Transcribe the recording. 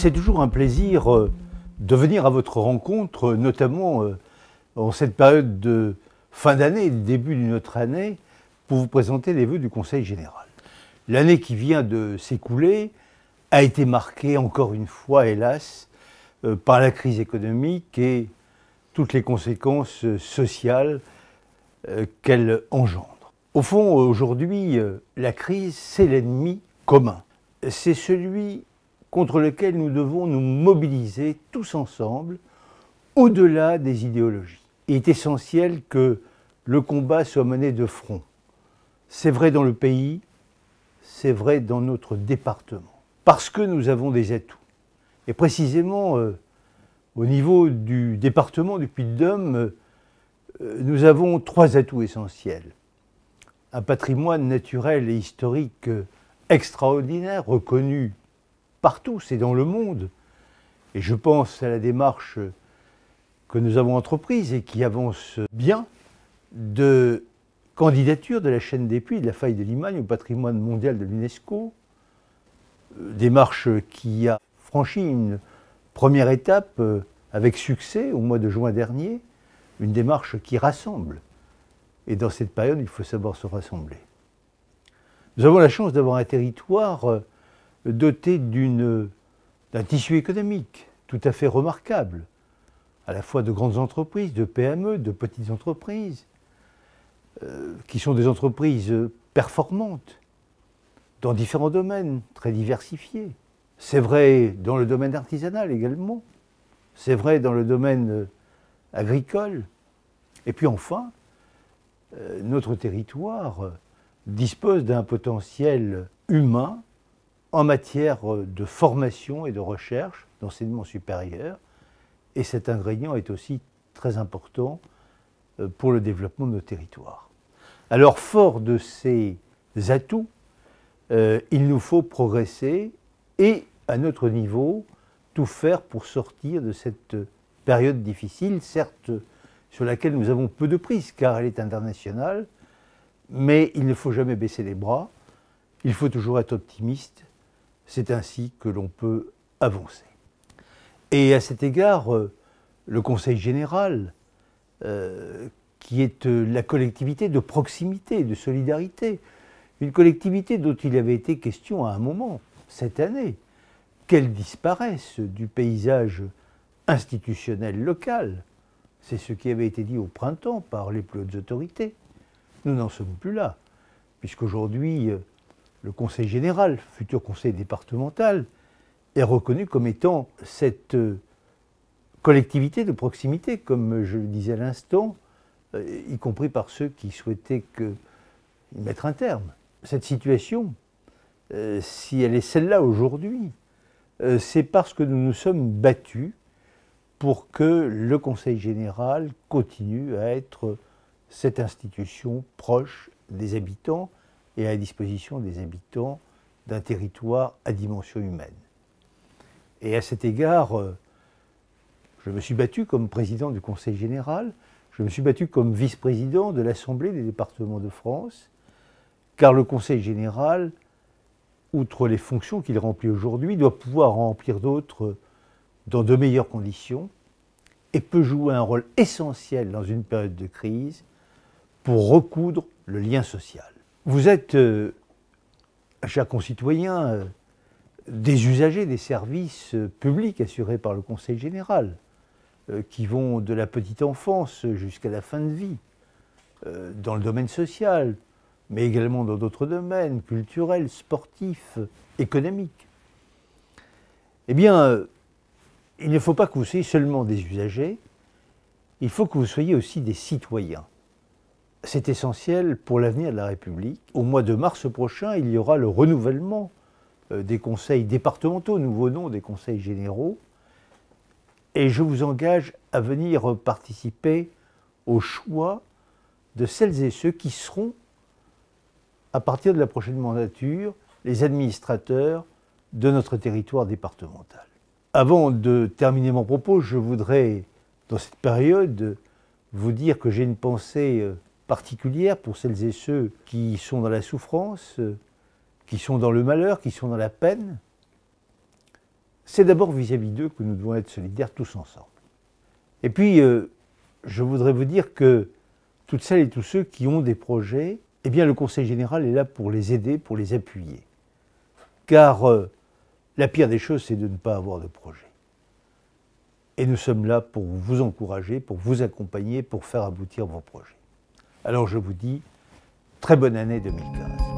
C'est toujours un plaisir de venir à votre rencontre, notamment en cette période de fin d'année, début d'une autre année, pour vous présenter les vœux du Conseil général. L'année qui vient de s'écouler a été marquée, encore une fois, hélas, par la crise économique et toutes les conséquences sociales qu'elle engendre. Au fond, aujourd'hui, la crise, c'est l'ennemi commun. C'est celui contre lequel nous devons nous mobiliser tous ensemble, au-delà des idéologies. Il est essentiel que le combat soit mené de front. C'est vrai dans le pays, c'est vrai dans notre département, parce que nous avons des atouts. Et précisément, au niveau du département du Puy-de-Dôme, nous avons 3 atouts essentiels. Un patrimoine naturel et historique extraordinaire, reconnu partout, c'est dans le monde. Et je pense à la démarche que nous avons entreprise et qui avance bien de candidature de la chaîne des Puys, de la faille de Limagne au patrimoine mondial de l'UNESCO. Démarche qui a franchi une première étape avec succès au mois de juin dernier, une démarche qui rassemble. Et dans cette période, il faut savoir se rassembler. Nous avons la chance d'avoir un territoire doté d'un tissu économique tout à fait remarquable, à la fois de grandes entreprises, de PME, de petites entreprises, qui sont des entreprises performantes dans différents domaines très diversifiés. C'est vrai dans le domaine artisanal également, c'est vrai dans le domaine agricole. Et puis enfin, notre territoire dispose d'un potentiel humain en matière de formation et de recherche, d'enseignement supérieur, et cet ingrédient est aussi très important pour le développement de nos territoires. Alors, fort de ces atouts, il nous faut progresser et, à notre niveau, tout faire pour sortir de cette période difficile, certes sur laquelle nous avons peu de prise, car elle est internationale, mais il ne faut jamais baisser les bras, il faut toujours être optimiste. C'est ainsi que l'on peut avancer. Et à cet égard, le Conseil général, qui est la collectivité de proximité, de solidarité, une collectivité dont il avait été question à un moment, cette année, qu'elle disparaisse du paysage institutionnel local. C'est ce qui avait été dit au printemps par les plus hautes autorités. Nous n'en sommes plus là, puisqu'aujourd'hui, le Conseil général, futur Conseil départemental, est reconnu comme étant cette collectivité de proximité, comme je le disais à l'instant, y compris par ceux qui souhaitaient y mettre un terme. Cette situation, si elle est celle-là aujourd'hui, c'est parce que nous nous sommes battus pour que le Conseil général continue à être cette institution proche des habitants et à la disposition des habitants d'un territoire à dimension humaine. Et à cet égard, je me suis battu comme président du Conseil général, je me suis battu comme vice-président de l'Assemblée des départements de France, car le Conseil général, outre les fonctions qu'il remplit aujourd'hui, doit pouvoir en remplir d'autres dans de meilleures conditions et peut jouer un rôle essentiel dans une période de crise pour recoudre le lien social. Vous êtes, chers concitoyens, des usagers des services publics assurés par le Conseil général, qui vont de la petite enfance jusqu'à la fin de vie, dans le domaine social, mais également dans d'autres domaines, culturels, sportifs, économiques. Eh bien, il ne faut pas que vous soyez seulement des usagers, il faut que vous soyez aussi des citoyens. C'est essentiel pour l'avenir de la République. Au mois de mars prochain, il y aura le renouvellement des conseils départementaux, nouveau nom des conseils généraux, et je vous engage à venir participer au choix de celles et ceux qui seront, à partir de la prochaine mandature, les administrateurs de notre territoire départemental. Avant de terminer mon propos, je voudrais, dans cette période, vous dire que j'ai une pensée particulière pour celles et ceux qui sont dans la souffrance, qui sont dans le malheur, qui sont dans la peine. c'est d'abord vis-à-vis d'eux que nous devons être solidaires tous ensemble. Et puis, je voudrais vous dire que toutes celles et tous ceux qui ont des projets, eh bien le Conseil général est là pour les aider, pour les appuyer. Car la pire des choses, c'est de ne pas avoir de projet. Et nous sommes là pour vous encourager, pour vous accompagner, pour faire aboutir vos projets. Alors je vous dis, très bonne année 2015.